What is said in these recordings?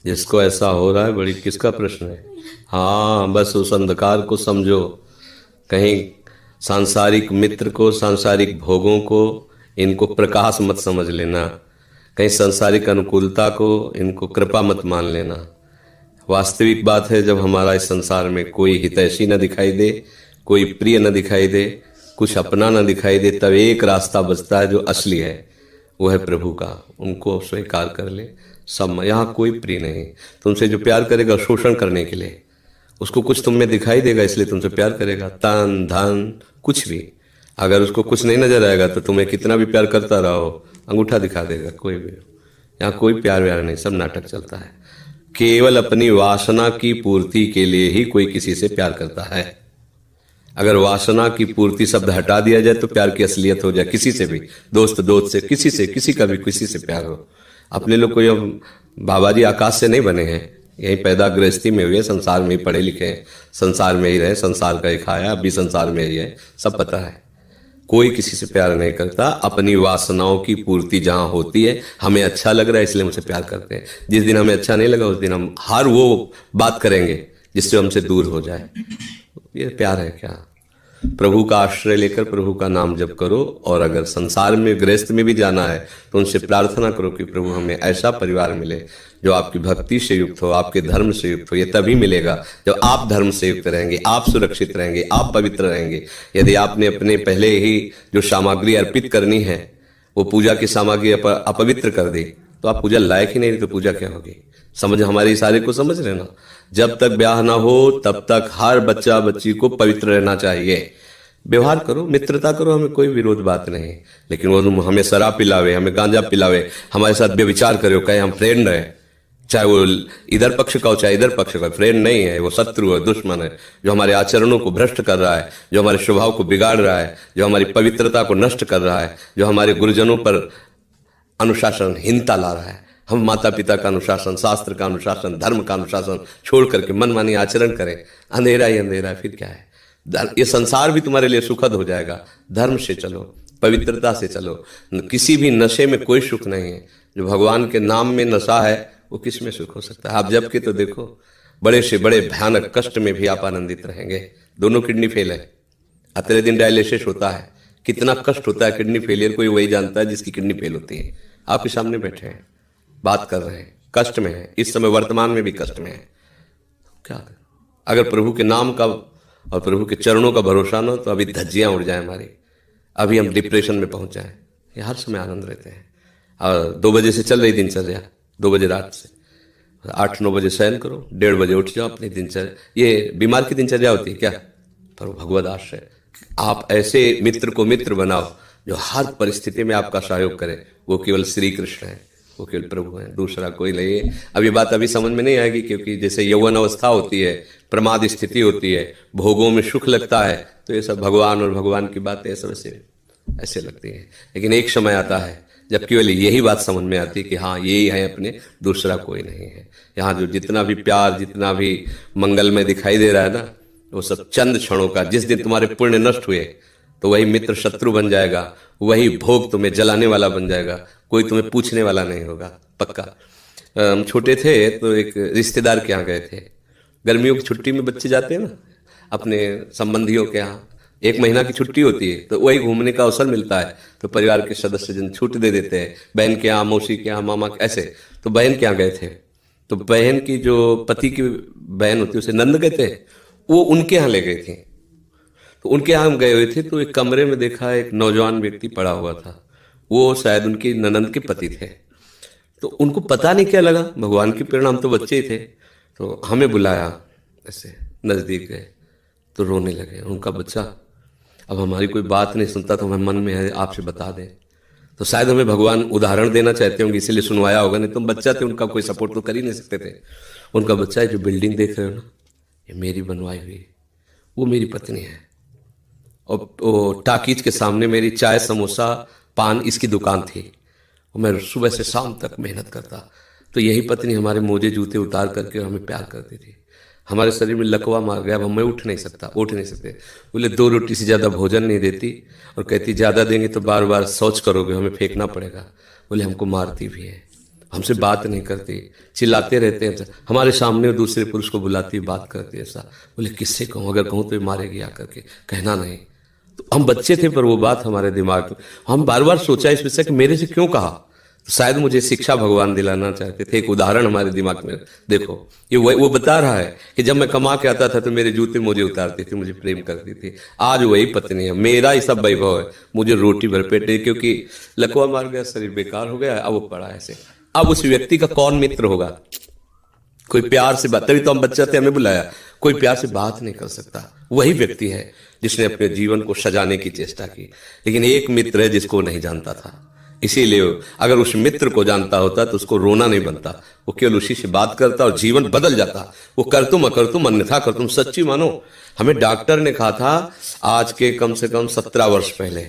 जिसको ऐसा हो रहा है, बड़ी किसका प्रश्न है। हाँ, बस उस अंधकार को समझो। कहीं सांसारिक मित्र को, सांसारिक भोगों को, इनको प्रकाश मत समझ लेना। कहीं सांसारिक अनुकूलता को, इनको कृपा मत मान लेना। वास्तविक बात है, जब हमारा इस संसार में कोई हितैषी न दिखाई दे, कोई प्रिय न दिखाई दे, कुछ अपना न दिखाई दे, तब एक रास्ता बचता है जो असली है, वो है प्रभु का। उनको स्वीकार कर ले। सब, यहाँ कोई प्रिय नहीं। तुमसे जो प्यार करेगा शोषण करने के लिए, उसको कुछ तुम में दिखाई देगा इसलिए तुमसे प्यार करेगा। तन धन कुछ भी, अगर उसको कुछ नहीं नजर आएगा तो तुम्हें कितना भी प्यार करता रहो, अंगूठा दिखा देगा कोई भी। यहाँ कोई प्यार व्यार नहीं, सब नाटक चलता है। केवल अपनी वासना की पूर्ति के लिए ही कोई किसी से प्यार करता है। अगर वासना की पूर्ति शब्द हटा दिया जाए तो प्यार की असलियत हो जाए। किसी से भी, दोस्त दोस्त से, किसी से, किसी का भी किसी से प्यार हो। अपने लोग कोई अब बाबा जी आकाश से नहीं बने हैं, यही पैदा गृहस्थी में हुए, संसार में ही पढ़े लिखे हैं, संसार में ही रहे, संसार का ही खाया, अभी संसार में ही है, सब पता है। कोई किसी से प्यार नहीं करता। अपनी वासनाओं की पूर्ति जहां होती है, हमें अच्छा लग रहा है इसलिए हमसे प्यार करते हैं। जिस दिन हमें अच्छा नहीं लगा उस दिन हम हर वो बात करेंगे जिससे हमसे दूर हो जाए। ये प्यार है क्या। प्रभु का आश्रय लेकर प्रभु का नाम जप करो। और अगर संसार में गृहस्थ में भी जाना है तो उनसे प्रार्थना करो कि प्रभु हमें ऐसा परिवार मिले जो आपकी भक्ति से युक्त हो, आपके धर्म से युक्त हो। ये तभी मिलेगा जब आप धर्म से युक्त रहेंगे, आप सुरक्षित रहेंगे, आप पवित्र रहेंगे। यदि आपने अपने पहले ही जो सामग्री अर्पित करनी है वो पूजा की सामग्री अपवित्र कर दी तो आप पूजा लायक ही नहीं, तो पूजा क्या होगी। समझ, हमारे इशारे को समझ लेना। जब तक ब्याह ना हो तब तक हर बच्चा बच्ची को पवित्र रहना चाहिए। व्यवहार करो, मित्रता करो, हमें कोई विरोध बात नहीं। लेकिन वो हमें शराब पिलावे, हमें गांजा पिलावे, हमारे साथ व्यभिचार करे, कहे हम फ्रेंड है, चाहे वो इधर पक्ष का हो चाहे इधर पक्ष का, फ्रेंड नहीं है, वो शत्रु है, दुश्मन है, जो हमारे आचरणों को भ्रष्ट कर रहा है, जो हमारे स्वभाव को बिगाड़ रहा है, जो हमारी पवित्रता को नष्ट कर रहा है, जो हमारे गुरुजनों पर अनुशासनहीनता ला रहा है। हम माता पिता का अनुशासन, शास्त्र का अनुशासन, धर्म का अनुशासन छोड़ करके मनमानी आचरण करें, अंधेरा ही अंधेरा है, फिर क्या है। ये संसार भी तुम्हारे लिए सुखद हो जाएगा। धर्म से चलो, पवित्रता से चलो। किसी भी नशे में कोई सुख नहीं है। जो भगवान के नाम में नशा है वो किस में सुख हो सकता है। आप जब के तो देखो, बड़े से बड़े भयानक कष्ट में भी आप आनंदित रहेंगे। दोनों किडनी फेल है, अगले दिन डायलिसिस होता है, कितना कष्ट होता है किडनी फेलियर, कोई वही जानता है जिसकी किडनी फेल होती है। आपके सामने बैठे हैं, बात कर रहे हैं, कष्ट में है, इस समय वर्तमान में भी कष्ट में है। क्या करें? अगर प्रभु के नाम का और प्रभु के चरणों का भरोसा ना, तो अभी धज्जियां उड़ जाए हमारी, अभी हम डिप्रेशन में पहुंच जाए। ये हर समय आनंद रहते हैं। और 2 बजे से चल रही दिनचर्या, 2 बजे रात से 8-9 बजे शयन करो, 1:30 बजे उठ जाओ अपनी दिनचर्या। ये बीमार की दिनचर्या होती है क्या। पर भगवद आश्रय, आप ऐसे मित्र को मित्र बनाओ जो हर परिस्थिति में आपका सहयोग करे। वो केवल श्री कृष्ण है, वो केवल प्रभु है, दूसरा कोई नहीं है। अब ये बात अभी समझ में नहीं आएगी, क्योंकि जैसे यौवन अवस्था होती है, प्रमाद स्थिति होती है, भोगों में सुख लगता है, तो ये सब भगवान और भगवान की बातें सब ऐसे लगती है। लेकिन एक समय आता है जब केवल यही बात समझ में आती है कि हाँ यही है अपने, दूसरा कोई नहीं है। यहाँ जो जितना भी प्यार, जितना भी मंगल में दिखाई दे रहा है ना, वो सब चंद क्षणों का। जिस दिन तुम्हारे पुण्य नष्ट हुए तो वही मित्र शत्रु बन जाएगा, वही भोग तुम्हें जलाने वाला बन जाएगा, कोई तुम्हें पूछने वाला नहीं होगा, पक्का। हम छोटे थे तो एक रिश्तेदार के यहाँ गए थे। गर्मियों की छुट्टी में बच्चे जाते हैं ना अपने संबंधियों के यहाँ, 1 महीना की छुट्टी होती है, तो वही घूमने का अवसर मिलता है। तो परिवार के सदस्य जन छूट दे देते हैं, बहन के यहाँ, मौसी के यहाँ, मामा के, ऐसे। तो बहन के यहाँ गए थे, तो बहन की जो पति की बहन होती है उसे नंद कहते हैं, वो उनके यहाँ ले गए थे। तो उनके यहाँ हम गए हुए थे, तो एक कमरे में देखा एक नौजवान व्यक्ति पड़ा हुआ था। वो शायद उनकी ननंद के पति थे। तो उनको पता नहीं क्या लगा, भगवान की प्रेरणा, हम तो बच्चे ही थे, तो हमें बुलाया, ऐसे नजदीक गए तो रोने लगे। उनका बच्चा अब हमारी कोई बात नहीं सुनता, तो हमें मन में है आपसे बता दें। तो शायद हमें भगवान उदाहरण देना चाहते होंगे, इसीलिए सुनवाया होगा, नहीं तुम बच्चा थे, उनका कोई सपोर्ट तो कर ही नहीं सकते थे। उनका बच्चा है, जो बिल्डिंग देख रहे हो ना, ये मेरी बनवाई हुई, वो मेरी पत्नी है। और वो टाकीज के सामने मेरी चाय, समोसा, पान, इसकी दुकान थी, और मैं सुबह से शाम तक मेहनत करता। तो यही पत्नी हमारे मोजे जूते उतार करके हमें प्यार करती थी। हमारे शरीर में लकवा मार गया, अब मैं उठ नहीं सकते। बोले 2 रोटी से ज़्यादा भोजन नहीं देती, और कहती ज़्यादा देंगे तो बार बार शौच करोगे, हमें फेंकना पड़ेगा। बोले हमको मारती भी है। हमसे बात नहीं करती, चिल्लाते रहते हैं, हमारे सामने दूसरे पुरुष को बुलाती बात करती है। ऐसा बोले किससे कहूँ, अगर कहूँ तो ये मारेगी आकर के, कहना नहीं। तो हम बच्चे थे पर वो बात हमारे दिमाग में, हम बार बार सोचा इस विषय कि मेरे से क्यों कहा। तो शायद मुझे शिक्षा भगवान दिलाना चाहते थे। एक उदाहरण हमारे दिमाग में, देखो ये वो बता रहा है कि जब मैं कमा के आता था तो मेरे जूते मुझे उतारती थी, मुझे प्रेम करती थी। आज वही पत्नी है, मेरा ही सब वैभव है, मुझे रोटी भर पेट नहीं, क्योंकि लकवा मार गया, शरीर बेकार हो गया, अब वो पड़ा ऐसे। अब उस व्यक्ति का कौन मित्र होगा? कोई प्यार से बात, तभी तो हम बच्चे थे हमें बुलाया, कोई प्यार से बात नहीं कर सकता। वही व्यक्ति है जिसने अपने जीवन को सजाने की चेष्टा की। लेकिन एक मित्र है जिसको नहीं जानता था, इसीलिए अगर उस मित्र को जानता होता तो उसको रोना नहीं बनता, वो केवल उसी से बात करता और जीवन बदल जाता। वो कर तुम अकर तुम अन्यथा कर तुम। सच्ची मानो, हमें डॉक्टर ने कहा था आज के कम से कम 17 वर्ष पहले,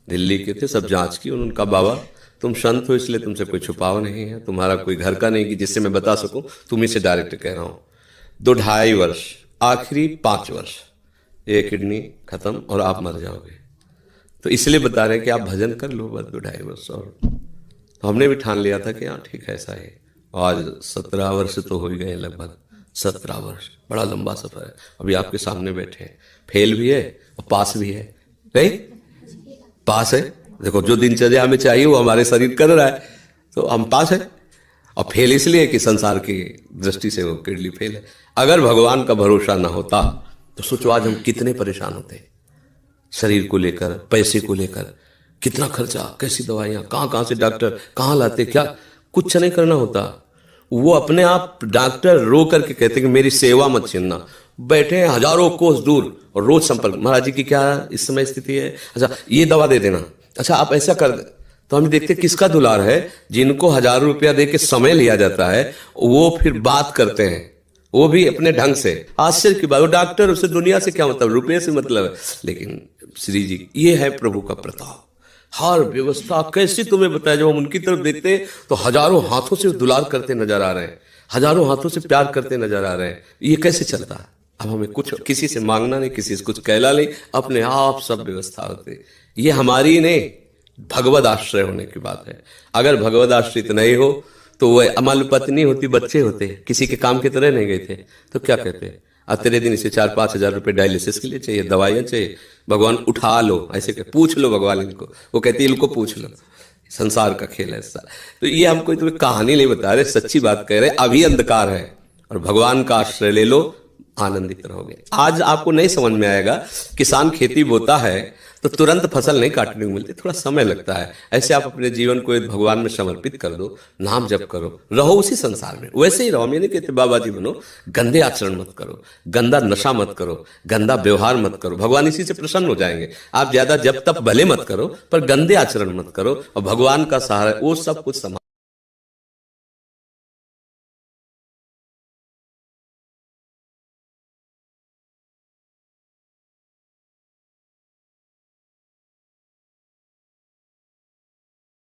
दिल्ली के थे, सब जांच की, उन्होंने कहा बाबा तुम संत हो इसलिए तुमसे कोई छुपाव नहीं है, तुम्हारा कोई घर का नहीं कि जिससे मैं बता सकूं, तुम्ही से डायरेक्ट कह रहा हूं। 2-2.5 वर्ष, आखिरी 5 वर्ष, ये किडनी खत्म और आप मर जाओगे। तो इसलिए बता रहे हैं कि आप भजन कर लो बस 2-2.5 वर्ष और। तो हमने भी ठान लिया था कि हाँ ठीक है ऐसा है। आज 17 वर्ष तो हो ही गए, लगभग 17 वर्ष, बड़ा लंबा सफर है। अभी आपके सामने बैठे हैं, फेल भी है और पास भी है, नहीं पास है। देखो जो दिनचर्या हमें चाहिए वो हमारे शरीर कर रहा है, तो हम पास है। और फेल इसलिए कि संसार की दृष्टि से वो किडनी फेल है। अगर भगवान का भरोसा ना होता तो सोचो आज हम कितने परेशान होते, शरीर को लेकर, पैसे को लेकर, कितना खर्चा, कैसी दवाइयाँ, कहाँ से डॉक्टर कहाँ लाते, क्या कुछ नहीं करना होता। वो अपने आप डॉक्टर रो करके कहते कि मेरी सेवा मत छीनना। बैठे हैं हजारों कोस दूर और रोज संपर्क, महाराज जी की क्या इस समय स्थिति है, अच्छा ये दवा दे देना, अच्छा आप ऐसा कर दे। तो हम देखते किसका दुलार है, जिनको हजारों रुपया दे के समय लिया जाता है वो फिर बात करते हैं, वो भी अपने ढंग से। आश्चर्य की बात, वो डॉक्टर, उससे दुनिया से क्या मतलब, रुपये से मतलब है। लेकिन श्री जी ये है प्रभु का प्रताप, हर व्यवस्था कैसी तुम्हें बताया। जब हम उनकी तरफ देखते तो हजारों हाथों से दुलार करते नजर आ रहे हैं, हजारों हाथों से प्यार करते नजर आ रहे हैं। ये कैसे चलता है? अब हमें कुछ किसी से मांगना नहीं, किसी से कुछ कहला नहीं, अपने आप सब व्यवस्था होती। ये हमारी नहीं, भगवद आश्रय होने की बात है। अगर भगवद आश्रित नहीं हो तो वह अमल पत्नी होती, बच्चे होते, किसी के काम की तरह नहीं गए थे, तो क्या कहते हैं तेरे दिन इसे 4-5 हजार रुपये डायलिसिस के लिए चाहिए, दवाइयाँ चाहिए, भगवान उठा लो, ऐसे पूछ लो भगवान इनको, वो कहती है इनको पूछ लो। संसार का खेल है ऐसा। तो ये हम कोई तुम्हें कहानी नहीं बता रहे, सच्ची बात कह रहे। अभी अंधकार है और भगवान का आश्रय ले लो, आनंदित रहोगे। आज आपको नहीं समझ में आएगा, किसान खेती बोता है तो तुरंत फसल नहीं काटने को मिलती, थोड़ा समय लगता है। ऐसे आप अपने जीवन को भगवान में समर्पित कर दो, नाम जप करो, रहो उसी संसार में, वैसे ही रहो। मैं नहीं कहते बाबा जी बनो, गंदे आचरण मत करो, गंदा नशा मत करो, गंदा व्यवहार मत करो, भगवान इसी से प्रसन्न हो जाएंगे। आप ज्यादा जब तब भले मत करो पर गंदे आचरण मत करो, और भगवान का सहारा वो सब कुछ